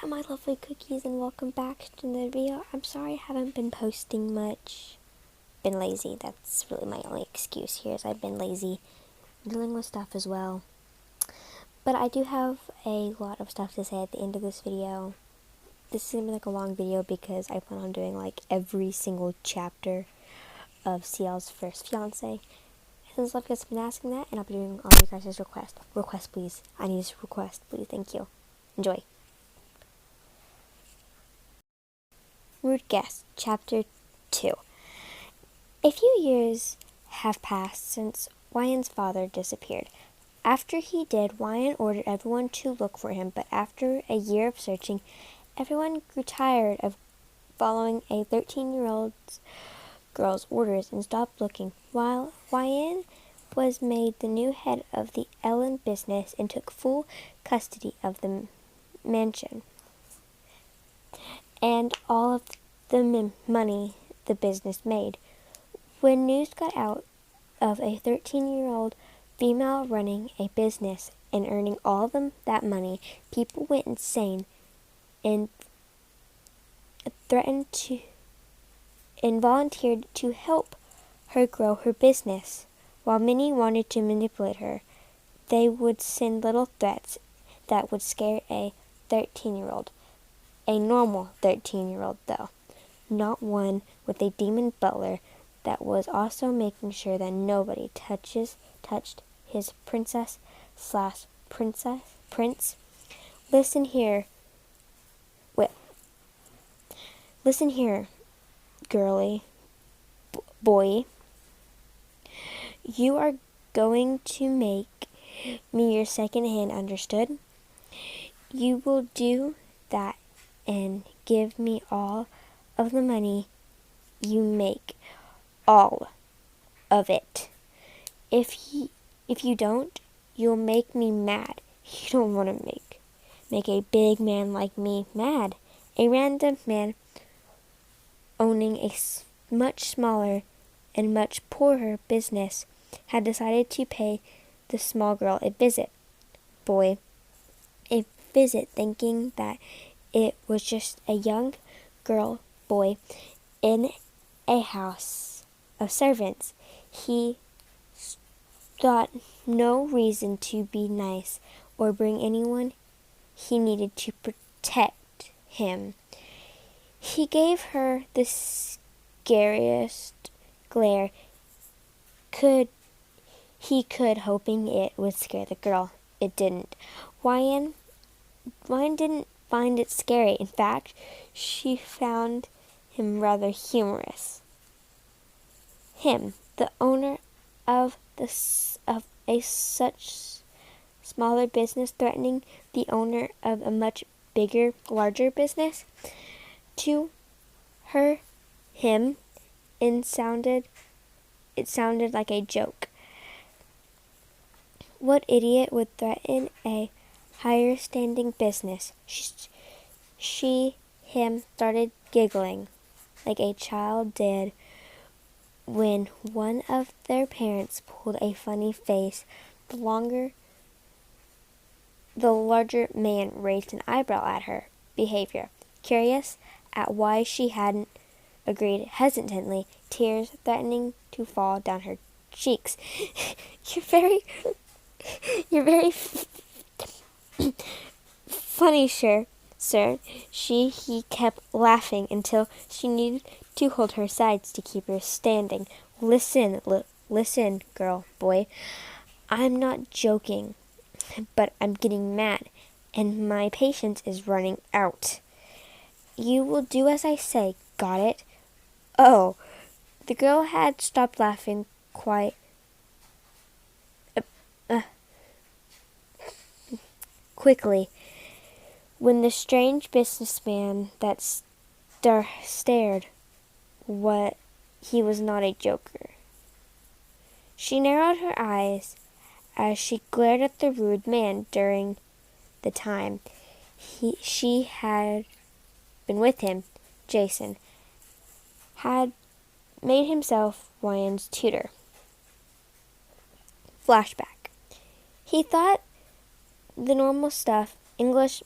my lovely cookies, and welcome back to the video. I'm sorry I haven't been posting much. Been lazy. That's really my only excuse here, is I've been lazy. Dealing with stuff as well. But I do have a lot of stuff to say at the end of this video. This is going to be like a long video because I plan on doing like every single chapter of Ciels' first fiance. Since a lot of you guys have been asking that, and I'll be doing all you guys' requests. Request, please. I need a request, please. Thank you. Enjoy. Rude Guest, Chapter 2. A few years have passed since Wyan's father disappeared. After he did, Wyan ordered everyone to look for him, but after a year of searching, everyone grew tired of following a 13-year-old girl's orders and stopped looking. While Wyan was made the new head of the Ellen business and took full custody of the mansion and all of the money the business made. When news got out of a 13-year-old female running a business and earning all of that money, people went insane and threatened to and volunteered to help her grow her business. While many wanted to manipulate her, they would send little threats that would scare a 13-year-old. A normal 13-year-old, though. Not one with a demon butler that was also making sure that nobody touched his prince. Listen here. Listen here, girly boy. You are going to make me your second hand, understood? You will do that and give me all of the money you make, all of it. If you don't, you'll make me mad. You don't want to make a big man like me mad. A random man owning a much smaller and much poorer business had decided to pay the small girl a visit, thinking that it was just a young girl boy in a house of servants. He thought no reason to be nice or bring anyone he needed to protect him. He gave her the scariest glare he could, hoping it would scare the girl. It didn't. Wyan didn't find it scary. In fact, she found him rather humorous. Him, the owner of a such smaller business, threatening the owner of a much larger business. To her, it sounded like a joke. What idiot would threaten a higher standing business? Him started giggling like a child did when one of their parents pulled a funny face. The larger man raised an eyebrow at her behavior, curious at why she hadn't agreed hesitantly, tears threatening to fall down her cheeks. You're very funny, sir. He kept laughing until she needed to hold her sides to keep her standing. Listen, girl, boy. I'm not joking, but I'm getting mad, and my patience is running out. You will do as I say, got it? Oh, the girl had stopped laughing quite quickly when the strange businessman that stared what he was not a joker. She narrowed her eyes as she glared at the rude man. During the time she had been with him, Jason had made himself Wyan's tutor. Flashback. He thought the normal stuff, English.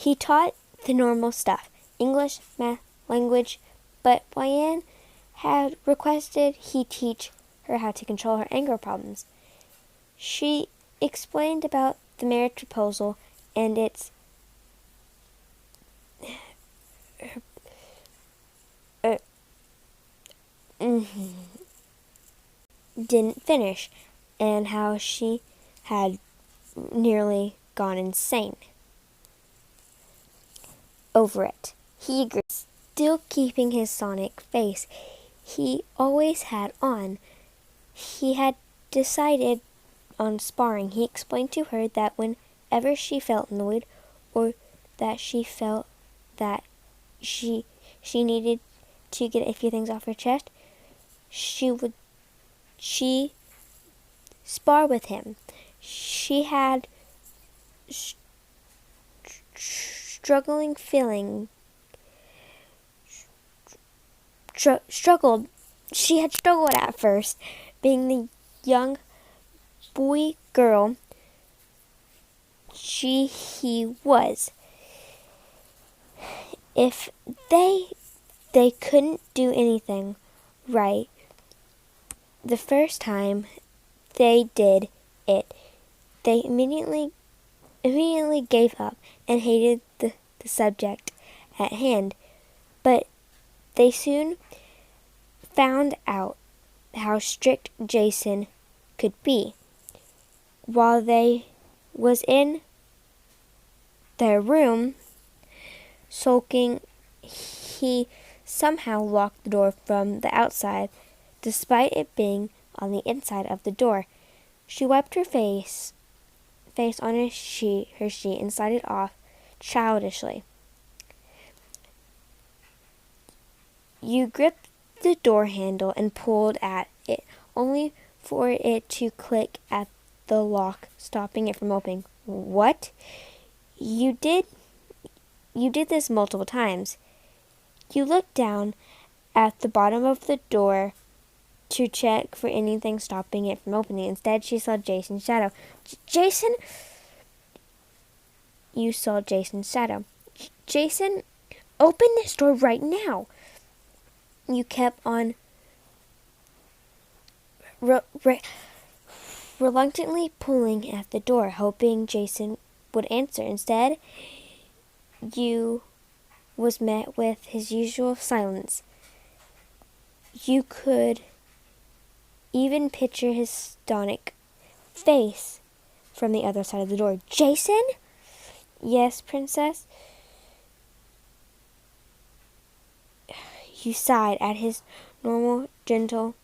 He taught the normal stuff, English, math, language, but Diane had requested he teach her how to control her anger problems. She explained about the marriage proposal and its didn't finish, and how she had nearly gone insane over it. He agreed, still keeping his Sonic face he always had on. He had decided on sparring. He explained to her that whenever she felt annoyed or that she felt that she needed to get a few things off her chest, she spar with him. She had struggled. She had struggled at first, being the young boy girl he was. If they couldn't do anything right the first time they did it, they immediately gave up and hated the subject at hand. But they soon found out how strict Jason could be. While they was in their room sulking, he somehow locked the door from the outside, despite it being on the inside of the door. She wiped her face on her sheet and slid it off childishly. You gripped the door handle and pulled at it, only for it to click at the lock, stopping it from opening. What? You did this multiple times. You looked down at the bottom of the door to check for anything stopping it from opening. Instead, she saw Jason's shadow. Jason? You saw Jason's shadow. Jason, open this door right now. You kept on reluctantly pulling at the door, hoping Jason would answer. Instead, you was met with his usual silence. You could even picture his stonic face from the other side of the door. Jason? Yes, princess? You sighed at his normal, gentle,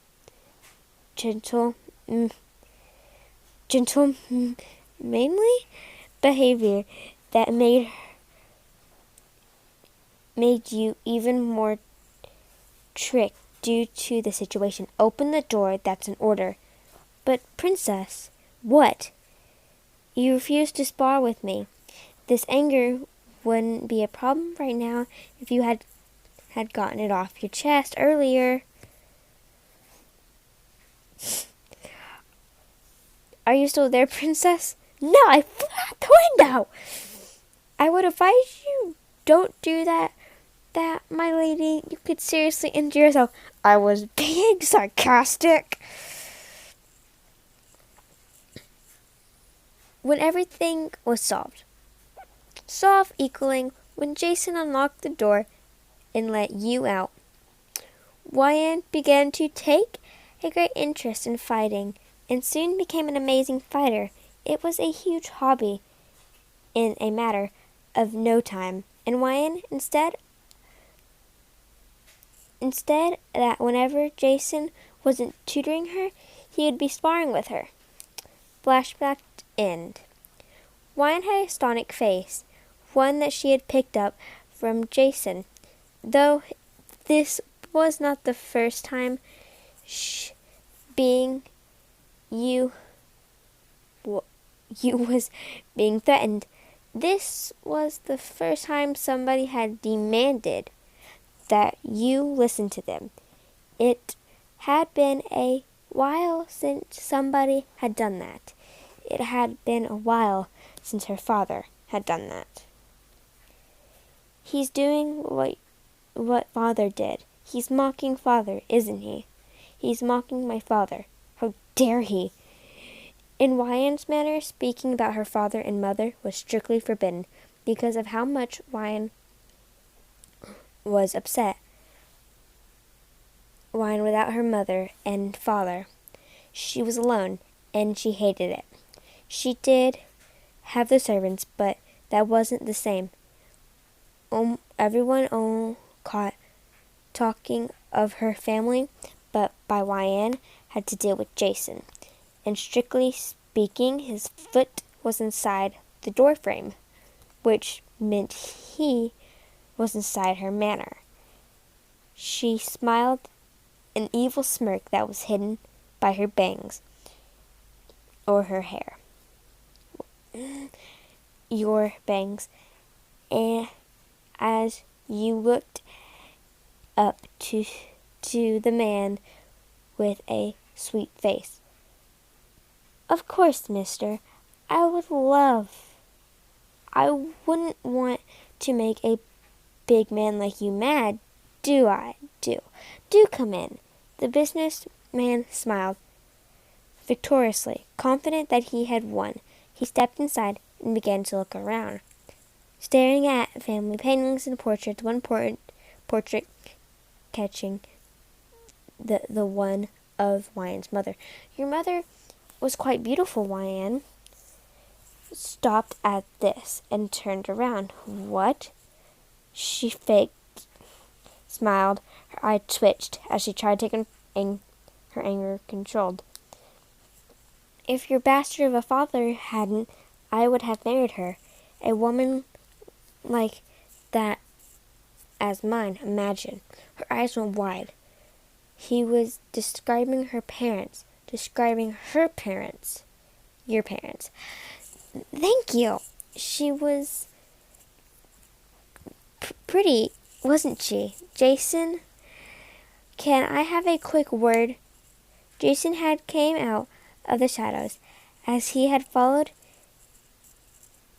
mainly behavior that made you even more tricked due to the situation. Open the door, that's an order. But princess, what? You refused to spar with me. This anger wouldn't be a problem right now if you had gotten it off your chest earlier. Are you still there, princess? No, I flew out the window. I would advise you don't do that, my lady. You could seriously injure yourself. I was being sarcastic. When everything was solved equaling when Jason unlocked the door and let you out, Wyan began to take a great interest in fighting and soon became an amazing fighter. It was a huge hobby in a matter of no time. And Wyan, instead that whenever Jason wasn't tutoring her, he would be sparring with her. Flashback end. Wyan had a stonic face, one that she had picked up from Jason. Though this was not the first time you was being threatened. This was the first time somebody had demanded that you listen to them. It had been a while since somebody had done that. It had been a while since her father had done that. He's doing what father did. He's mocking father, isn't he? He's mocking my father. How dare he? In Ryan's manner, speaking about her father and mother was strictly forbidden because of how much Ryan was upset. Ryan without her mother and father. She was alone, and she hated it. She did have the servants, but that wasn't the same. Everyone caught talking of her family, but by Ryan had to deal with Jason. And strictly speaking, his foot was inside the door frame, which meant he was inside her manor. She smiled an evil smirk that was hidden by her bangs or her hair. Your bangs. And as you looked up to the man with a sweet face. Of course, mister. I wouldn't want to make a big man like you mad, do I? Do come in. The businessman smiled victoriously, confident that he had won. He stepped inside and began to look around, staring at family paintings and portraits, one portrait catching the one of Ryan's mother. Your mother was quite beautiful, Ryan. Stopped at this and turned around. What? She faked, smiled. Her eye twitched as she tried to her anger controlled. If your bastard of a father hadn't, I would have married her. A woman like that as mine, imagine. Her eyes went wide. He was describing her parents. Your parents. Thank you. She was pretty, wasn't she? Jason, can I have a quick word? Jason had came out of the shadows as he had followed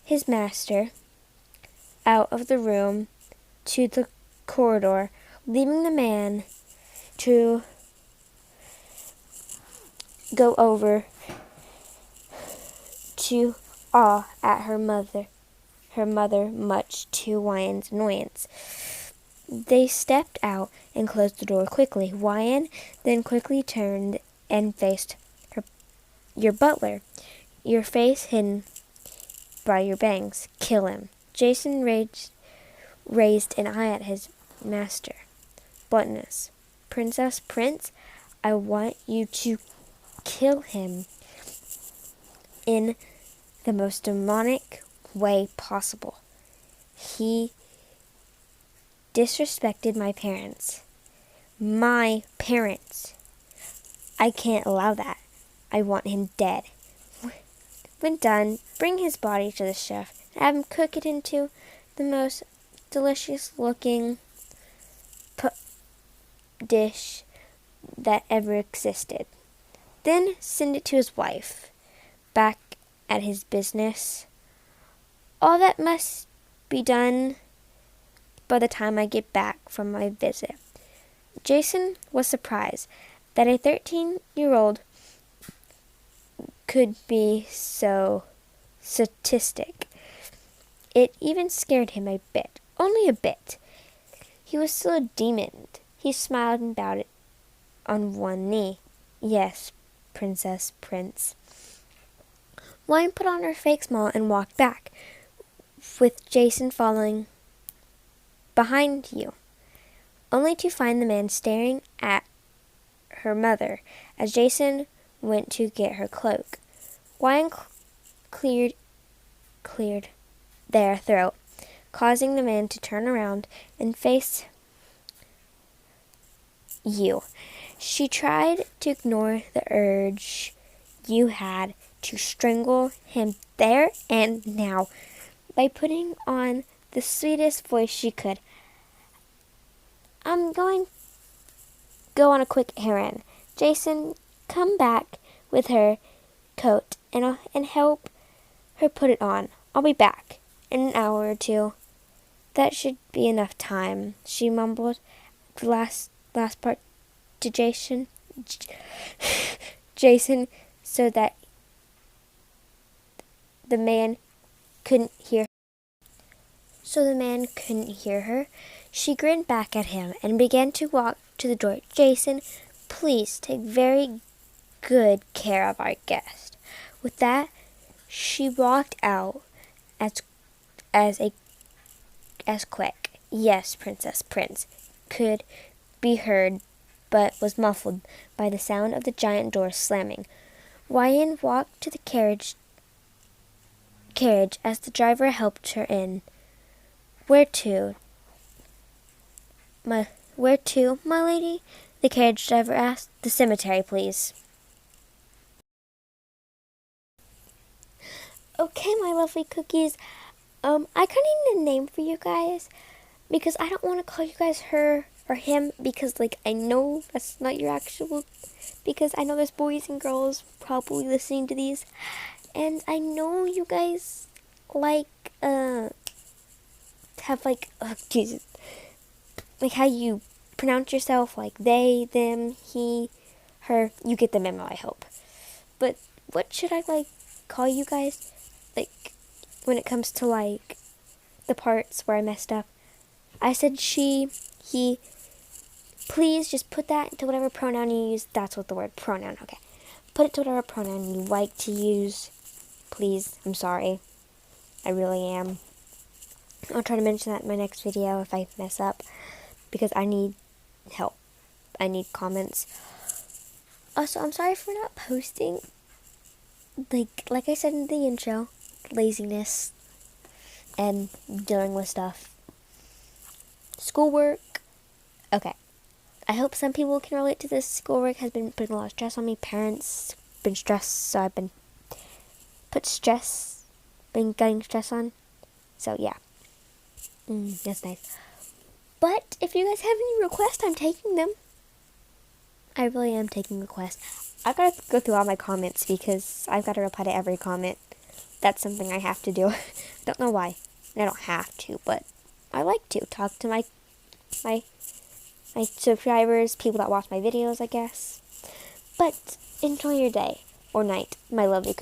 his master out of the room to the corridor, leaving the man to go over to awe at her mother, much to Ryan's annoyance. They stepped out and closed the door quickly. Ryan then quickly turned and faced your butler, your face hidden by your bangs. Kill him. Jason raised an eye at his master. Bluntness. Prince, I want you to kill him in the most demonic way possible. He disrespected my parents. My parents. I can't allow that. I want him dead. When done, bring his body to the chef and have him cook it into the most delicious-looking dish that ever existed. Then send it to his wife, back at his business. All that must be done by the time I get back from my visit. Jason was surprised that a 13-year-old could be so sadistic. It even scared him a bit, only a bit. He was still a demon. He smiled and bowed on one knee. Yes, Prince. Wine put on her fake smile and walked back, with Jason following behind you, only to find the man staring at her mother as Jason went to get her cloak. Wine cleared their throat, causing the man to turn around and face you. She tried to ignore the urge you had to strangle him there and now by putting on the sweetest voice she could. I'm going to go on a quick errand. Jason, come back with her coat and help her put it on. I'll be back in an hour or two. That should be enough time, she mumbled the last part to Jason, so that the man couldn't hear. So the man couldn't hear her. She grinned back at him and began to walk to the door. Jason, please take very good care of our guest. With that, she walked out as quick. Yes, Princess Prince could be heard, but was muffled by the sound of the giant door slamming. Wyan walked to the carriage as the driver helped her in. Where to, my lady? The carriage driver asked. The cemetery, please. Okay, my lovely cookies. I kind of need a name for you guys, because I don't want to call you guys her or him, because, like, I know that's not your actual, because I know there's boys and girls probably listening to these, and I know you guys, like, have, like, oh, Jesus, like, how you pronounce yourself, like, they, them, he, her, you get the memo, I hope. But what should I, like, call you guys, like, when it comes to, like, the parts where I messed up? I said she, he. Please just put that into whatever pronoun you use. That's what the word pronoun, okay. Put it to whatever pronoun you like to use. Please, I'm sorry. I really am. I'll try to mention that in my next video if I mess up, because I need help. I need comments. Also, I'm sorry for not posting. Like I said in the intro, laziness and dealing with stuff. Schoolwork. Okay. I hope some people can relate to this. Schoolwork has been putting a lot of stress on me. Parents been stressed, so I've been getting stress on. So yeah. That's nice. But if you guys have any requests, I'm taking them. I really am taking requests. I've got to go through all my comments because I've got to reply to every comment. That's something I have to do. Don't know why. I don't have to, but I like to talk to my subscribers, people that watch my videos, I guess. But enjoy your day or night, my lovely cookies.